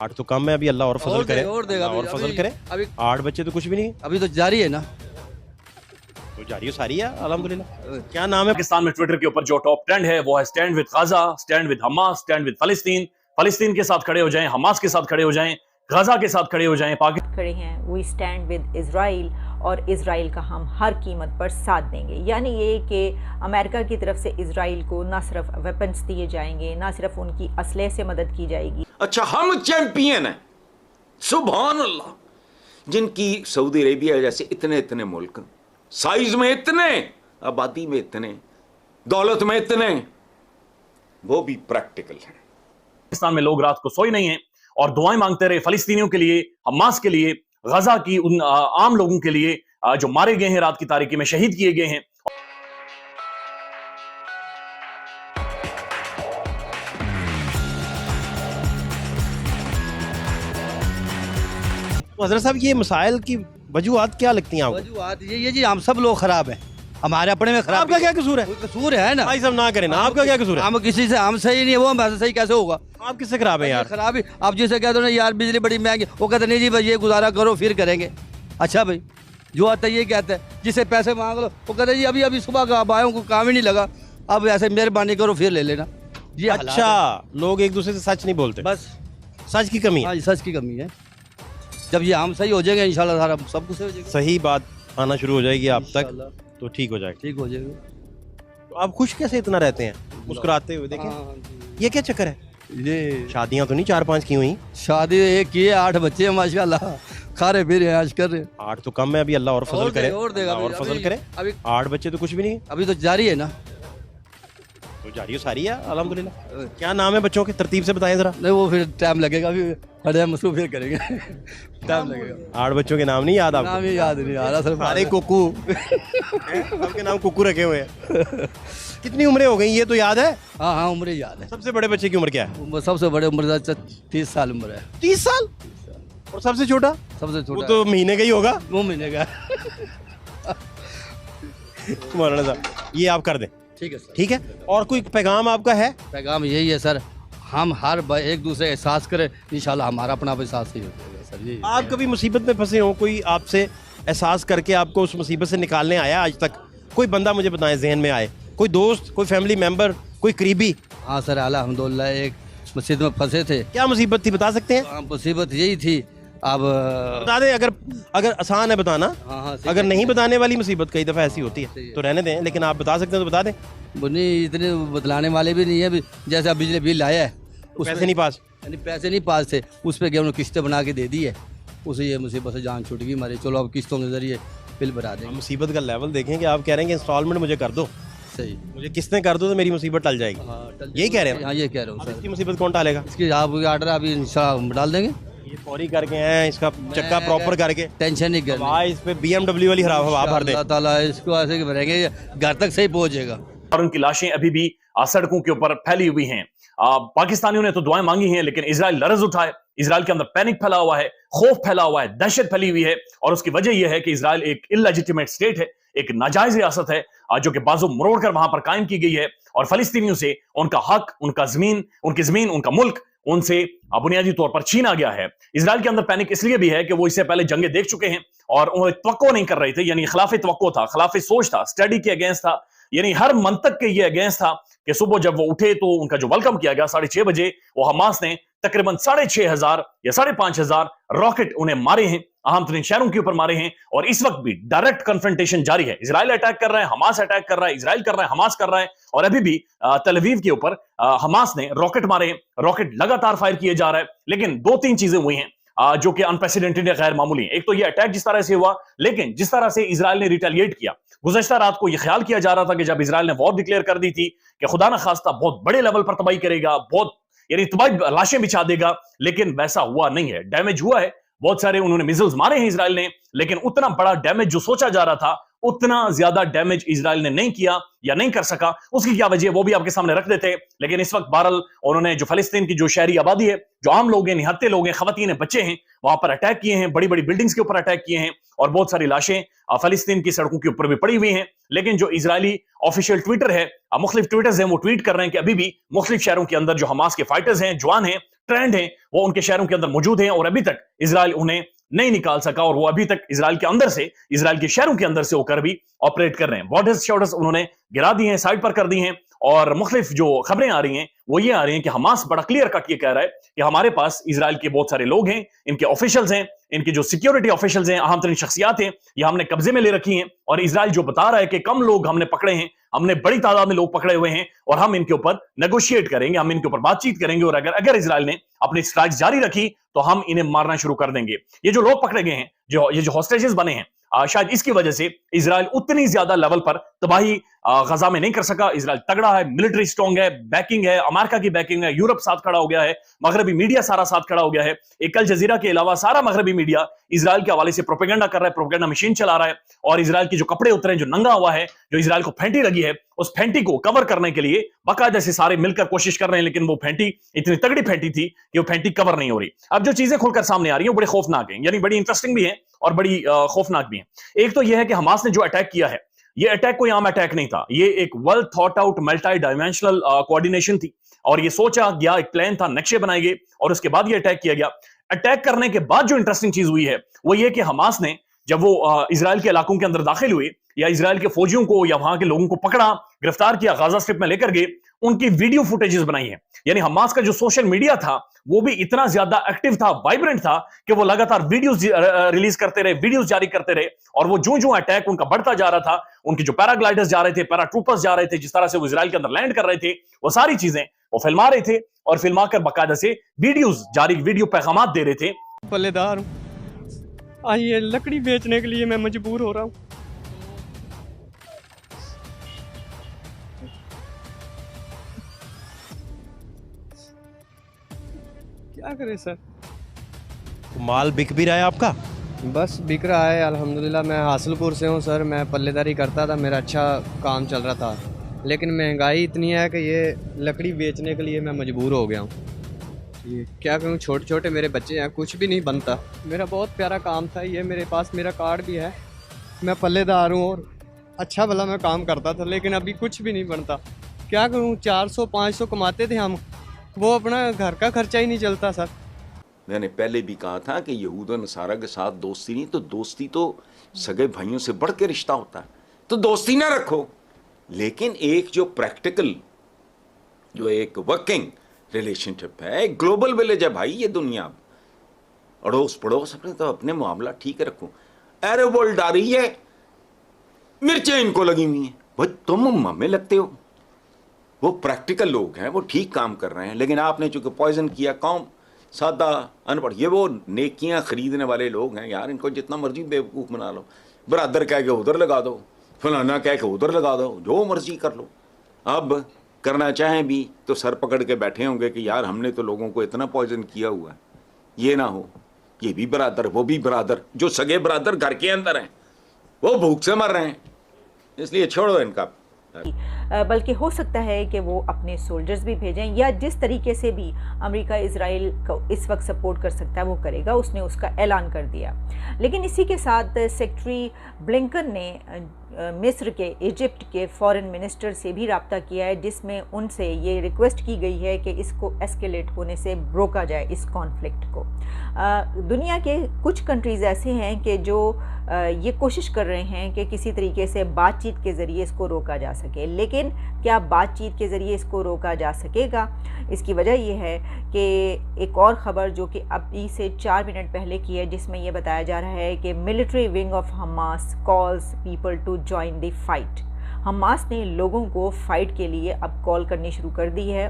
8 तो कम है अभी, अल्लाह और फजल करे, और देगा अल्लाह और फजल करे। अभी 8 बच्चे तो कुछ भी नहीं, अभी तो जारी है ना, तो जारी सारी है अल्हम्दुलिल्लाह। क्या नाम है? पाकिस्तान में ट्विटर के ऊपर जो टॉप ट्रेंड है वो है stand with Gaza, stand with Hamas, stand with फलस्तीन। फलस्तीन के साथ खड़े हो जाएं, हमास के साथ खड़े हो जाएं, गाजा के साथ खड़े हो जाएं। पाकिस्तान खड़े हैं, वी स्टैंड विद इजराइल और इजराइल का हम हर कीमत पर साथ देंगे। यानी ये कि अमेरिका की तरफ से इजराइल को ना सिर्फ वेपन्स दिए जाएंगे, ना सिर्फ उनकी असलहे से मदद की जाएगी। अच्छा, हम चैंपियन हैं, सुभान अल्लाह, जिनकी सऊदी अरेबिया जैसे इतने इतने मुल्क, साइज में इतने, आबादी में इतने, दौलत में इतने, वो भी प्रैक्टिकल हैं। में लोग रात को सोए नहीं हैं और दुआएं मांगते रहे फलस्तीनियों के लिए, हमास के लिए, गाजा की उन आम लोगों के लिए जो मारे गए हैं, रात की तारीकी में शहीद किए गए हैं। तो हजरत साहब ये मसाइल की वजूहत क्या लगती हैं आपको? वजूहत ये जी हम सब लोग खराब हैं, हमारे अपने में खराब। आपका क्या कसूर है? कसूर है ना भाई साहब ना करें ना, आपका क्या कसूर है? हम किसी से, हम सही नहीं है, वो हमसे सही कैसे होगा? आप किससे खराब है यार? खराब ही आप जिसे कहते हो ना यार बिजली बड़ी महंगी, वो कहते नहीं जी भाई ये गुजारा करो फिर करेंगे। अच्छा भाई जो आता है ये कहता है, जिसे पैसे मांग लो वो कहते जी अभी अभी सुबह का आया हूँ, काम ही नहीं लगा, अब ऐसे मेहरबानी करो फिर ले लेना। ये अच्छा, लोग एक दूसरे से सच नहीं बोलते, बस सच की कमी है। हाँ, सच की कमी है। जब ये हम सही हो जाएंगे इंशाल्लाह सारा सब कुछ हो जाएगा, सही बात आना शुरू हो जाएगी आप तक तो ठीक हो जाएगा। ठीक हो जाएगा। तो आप खुश कैसे इतना रहते हैं मुस्कुराते हुए? देखें हाँ, ये क्या चक्कर है? ये शादियां तो नहीं 4-5 की हुई? शादी एक की है, 8 बच्चे हैं माशाल्लाह, खा रहे पी रहे हैं, आज कर रहे हैं। 8 तो कम है अभी, अल्लाह और फजल करे, और देगा अल्लाह और अभी- फजल करे। अभी 8 बच्चे तो कुछ भी नहीं, अभी तो जारी है ना, तो जारी सारी है अल्हम्दुलिल्लाह। क्या नाम है बच्चों के, तरतीब से बताएं जरा। नहीं वो फिर टाइम लगेगा, अभी खड़े मसरूफ फिर करेंगे टाइम लगेगा। 8 बच्चों के नाम नहीं याद आपको? नाम ही याद नहीं आ रहा सर, सारे कुकू सबके नाम कुकू रखे हुए हैं। कितनी उम्रें हो गई ये तो याद है? हाँ हाँ उम्र याद है। सबसे बड़े बच्चे की उम्र क्या है? उम्र सबसे बड़े उम्र 30 साल उम्र है। 30 साल? और सबसे छोटा? सबसे वो छोटा तो महीने का ही होगा। वो महीने का मौलाना साहब ये आप कर दें, ठीक है सर। ठीक है। और कोई पैगाम आपका है? पैगाम यही है सर, हम हर एक दूसरे एहसास करें, इंशाल्लाह हमारा अपना एहसास ही हो जाएगा सर। ये आप कभी मुसीबत में फंसे हो, कोई आपसे एहसास करके आपको उस मुसीबत से निकालने आया आज तक? कोई बंदा मुझे बताएं जहन में आए, कोई दोस्त, कोई फैमिली मेंबर, कोई करीबी? हाँ सर अल्हम्दुलिल्लाह, एक मुसीबत में फंसे थे। क्या मुसीबत थी बता सकते हैं? हाँ, मुसीबत यही थी, अब बता दें, अगर आसान है बताना। हाँ हाँ अगर नहीं बताने वाली मुसीबत कई दफ़ा ऐसी होती सही है है। तो रहने दें, लेकिन आप बता सकते हैं तो बता दें। नहीं इतने बतलाने वाले भी नहीं है, जैसे अब बिजली बिल आया है पैसे नहीं पास? यानी पैसे नहीं पास थे, उस पर उन्होंने किस्तें बना के दे दी है, उसे ये मुसीबत से जान छूट गई हमारी। चलो अब किस्तों के जरिए बिल भरा देंगे। मुसीबत का लेवल देखें कि आप कह रहे हैं कि इंस्टॉलमेंट मुझे कर दो, सही। मुझे किस्तें कर दो तो मेरी मुसीबत टल जाएगी। हाँ, यही कह रहे हैं? हाँ ये कह रहा हूँ अब सर। इसकी मुसीबत कौन टालेगा? इसकी आप ऑर्डर अभी इंशाल्लाह हम डाल देंगे, ये फौरी करके हैं, इसका चक्का प्रॉपर करके टेंशन नहीं करनी। हवा इस पे BMW वाली हवा भर दे। अल्लाह ताला इसको ऐसे कि भरेंगे घर तक सही पहुंचेगा। और उनकी लाशें अभी भी सड़कों के ऊपर फैली हुई हैं। पाकिस्तानियों ने तो दुआएं मांगी हैं, लेकिन इजराइल लरज उठा है। इजराइल के अंदर पैनिक फैला हुआ है, खौफ फैला हुआ है, दहशत फैली हुई है। और उसकी वजह यह है कि इजराइल एक इलेजिटिमेट स्टेट है, एक नाजायज रियासत है जो कि बाजू मरोड़ कर वहां पर कायम की गई है। और फलस्तीनियों से उनका हक, उनकी जमीन, उनका मुल्क उनसे बुनियादी तौर पर छीना गया है। इजराइल के अंदर पैनिक इसलिए भी है कि वो इससे पहले जंगें देख चुके हैं और वो तवक्को नहीं कर रहे थे, यानी खिलाफ तवक्को था, खिलाफ सोच था, स्टडी के अगेंस्ट था, यानी हर मंतक के ये अगेंस्ट था कि सुबह जब वो उठे तो उनका जो वेलकम किया गया 6:30 बजे, वो हमास ने तकरीबन 6,500 या 5,500 रॉकेट उन्हें मारे हैं, अहम तरीन शहरों के ऊपर मारे हैं। और इस वक्त भी डायरेक्ट कन्फ्रंटेशन जारी है। इजराइल अटैक कर रहा है, हमास अटैक कर रहा है, इजराइल कर रहा है, हमास कर रहा है। और अभी भी तल अवीव के ऊपर हमास ने रॉकेट मारे हैं, रॉकेट लगातार फायर किए जा रहा है। लेकिन 2-3 चीजें हुई हैं जो कि अनप्रेसिडेंटेड है, गैर मामूली। एक तो ये अटैक जिस तरह से हुआ, लेकिन जिस तरह से इजराइल ने रिटेलिएट किया। गुज़श्ता रात को यह ख्याल किया जा रहा था कि जब इजराइल ने वॉर डिक्लेयर कर दी थी कि खुदा न खास्ता बहुत बड़े लेवल पर तबाही करेगा, बहुत यानी तबाही लाशें बिछा देगा, लेकिन वैसा हुआ नहीं है। डैमेज हुआ है, बहुत सारे उन्होंने मिसाइल्स मारे हैं इजराइल ने, लेकिन उतना बड़ा डैमेज जो सोचा जा रहा था उतना ज्यादा डैमेज इजराइल ने नहीं किया या नहीं कर सका। उसकी क्या वजह है वो भी आपके सामने रख देते हैं। लेकिन इस वक्त बहरहाल उन्होंने जो फलस्तीन की जो शहरी आबादी है, जो आम लोग हैं, निहत्ते लोग हैं, खवातीन हैं, बच्चे हैं, वहां पर अटैक किए हैं, बड़ी बड़ी बिल्डिंग्स के ऊपर अटैक किए हैं और बहुत सारी लाशें फलस्तीन की सड़कों के ऊपर भी पड़ी हुई हैं। लेकिन जो इजरायली ऑफिशियल ट्विटर है, मुख्तलिफ ट्विटर्स हैं, वो ट्वीट कर रहे हैं कि अभी भी मुख्तलिफ शहरों के अंदर जो हमास के फाइटर्स हैं, जवान हैं, ट्रेंड हैं वो उनके शहरों के अंदर मौजूद हैं और अभी तक इजराइल उन्हें नहीं निकाल सका और वो अभी तक इजराइल के अंदर से, इजराइल के शहरों के अंदर से होकर भी ऑपरेट कर रहे हैं। बॉर्डर्स शॉर्डर्स उन्होंने गिरा दिए हैं, साइड पर कर दी हैं और मुख्तलिफ जो खबरें आ रही हैं वो ये आ रही हैं कि हमास बड़ा क्लियर कट ये कह रहा है कि हमारे पास इजराइल के बहुत सारे लोग हैं, इनके ऑफिशियल्स हैं, इनके जो सिक्योरिटी ऑफिशियल्स हैं, अहम तरीन शख्सियात हैं, ये हमने कब्जे में ले रखी हैं और इजराइल जो बता रहा है कि कम लोग हमने पकड़े हैं, हमने बड़ी तादाद में लोग पकड़े हुए हैं और हम इनके ऊपर नेगोशिएट करेंगे, हम इनके ऊपर बातचीत करेंगे और अगर इजराइल ने अपनी स्ट्राइक्स जारी रखी तो हम इन्हें मारना शुरू कर देंगे। ये जो लोग पकड़े गए हैं, ये जो हॉस्टेजेस बने हैं, शायद इसकी वजह से इजराइल उतनी ज्यादा लेवल पर तबाही गजा में नहीं कर सका। इजराइल तगड़ा है, मिलिट्री स्ट्रांग है, बैकिंग है, अमेरिका की बैकिंग है, यूरोप साथ खड़ा हो गया है, मगरबी मीडिया सारा साथ खड़ा हो गया है। एक अल जजीरा के अलावा सारा मगरबी मीडिया इजराइल के हवाले से प्रोपेगेंडा कर रहा है, प्रोपेगेंडा मशीन चला रहा है और इजराइल के जो कपड़े उतरे, जो नंगा हुआ है, जो इजराइल को फेंटी लगी है, उस फेंटी को कवर करने के लिए बाकायदा से सारे मिलकर कोशिश कर रहे हैं, लेकिन वो फेंटी इतनी तगड़ी फेंटी थी कि वो फेंटी कवर नहीं हो रही। अब जो चीजें खुलकर सामने आ रही हैं बड़ी खौफनाक हैं, यानी बड़ी इंटरेस्टिंग भी है और बड़ी खौफनाक भी है। एक तो यह है कि हमास ने जो अटैक किया है, ये अटैक कोई आम अटैक नहीं था, ये एक well thought out multi dimensional coordination थी और ये सोचा गया, एक प्लान था, नक्शे बनाए गए और उसके बाद ये अटैक किया गया। अटैक करने के बाद जो इंटरेस्टिंग चीज हुई है वो ये कि हमास ने जब वो इजराइल के इलाकों के अंदर दाखिल हुए या इजराइल के फौजियों को या वहां के लोगों को पकड़ा, गिरफ्तार किया, गाजा स्ट्रिप में लेकर गए, उनकी वीडियो फुटेजेस बनाई है। यानी हमास का जो सोशल मीडिया था वो भी इतना ज्यादा एक्टिव था, वाइब्रेंट था कि वो लगातार वीडियोस रिलीज करते रहे, वीडियोस जारी करते रहे और वो जो अटैक उनका बढ़ता जा रहा था, उनके जो पैराग्लाइडर्स जा रहे थे, पैराट्रूपर्स जा रहे थे, जिस तरह से वो इजराइल के अंदर लैंड कर रहे थे, वो सारी चीजें वो फिल्मा रहे थे और फिल्मा कर बाकायदा से वीडियोस जारी, वीडियो पैगाम दे रहे थे। पल्लेदार हूँ, आज ये लकड़ी बेचने के लिए मैं मजबूर हो रहा हूँ। क्या करें सर? माल बिक भी रहा है आपका? बस बिक रहा है अल्हम्दुलिल्लाह। मैं हासिलपुर से हूँ सर, मैं पल्लेदारी करता था, मेरा अच्छा काम चल रहा था, लेकिन महंगाई इतनी है कि ये लकड़ी बेचने के लिए मैं मजबूर हो गया हूँ। ये क्या करूँ, छोटे छोटे मेरे बच्चे हैं, कुछ भी नहीं बनता। मेरा बहुत प्यारा काम था ये, मेरे पास मेरा कार्ड भी है, मैं पल्लेदार हूँ और अच्छा भला मैं काम करता था, लेकिन अभी कुछ भी नहीं बनता। क्या करूँ, 400-500 कमाते थे हम, वो अपना घर का खर्चा ही नहीं चलता सर। मैंने पहले भी कहा था कि यहूद और नसारा के साथ दोस्ती नहीं, तो दोस्ती तो सगे भाइयों से बढ़ के रिश्ता होता है, तो दोस्ती ना रखो, लेकिन एक जो प्रैक्टिकल, जो एक वर्किंग रिलेशनशिप है, एक ग्लोबल विलेज है भाई ये दुनिया, अड़ोस पड़ोस अपने तो अपने मामला ठीक रखो। अरे बोल डारी है, मिर्चें इनको लगी हुई हैं, भाई तुम हमें लगते हो, वो प्रैक्टिकल लोग हैं, वो ठीक काम कर रहे हैं, लेकिन आपने चूंकि पॉइजन किया कौम, सादा अनपढ़, ये वो नेकियां खरीदने वाले लोग हैं यार, इनको जितना मर्जी बेवकूफ़ बना लो, बरादर कह के उधर लगा दो, फलाना कह के उधर लगा दो, जो मर्जी कर लो। अब करना चाहें भी तो सर पकड़ के बैठे होंगे कि यार हमने तो लोगों को इतना पॉइजन किया हुआ है, ये ना हो, ये भी बरादर वो भी बरादर, जो सगे बरादर घर के अंदर हैं वो भूख से मर रहे हैं, इसलिए छोड़ो इनका। बल्कि हो सकता है कि वो अपने सोल्जर्स भी भेजें, या जिस तरीके से भी अमेरिका इजराइल को इस वक्त सपोर्ट कर सकता है वो करेगा, उसने उसका ऐलान कर दिया। लेकिन इसी के साथ सेक्रेटरी ब्लिंकन ने मिस्र के, इजिप्ट के फॉरेन मिनिस्टर से भी रब्ता किया है, जिसमें उनसे ये रिक्वेस्ट की गई है कि इसको एस्केलेट होने से रोका जाए, इस कॉन्फ्लिक्ट को। दुनिया के कुछ कंट्रीज़ ऐसे हैं कि जो ये कोशिश कर रहे हैं कि किसी तरीके से बातचीत के ज़रिए इसको रोका जा सके, लेकिन क्या बातचीत के ज़रिए इसको रोका जा सकेगा? इसकी वजह यह है कि एक और ख़बर जो कि अभी से 4 मिनट पहले की है, जिसमें यह बताया जा रहा है कि military wing of Hamas calls people to join the fight. Hamas ने लोगों को फाइट के लिए अब कॉल करनी शुरू कर दी है।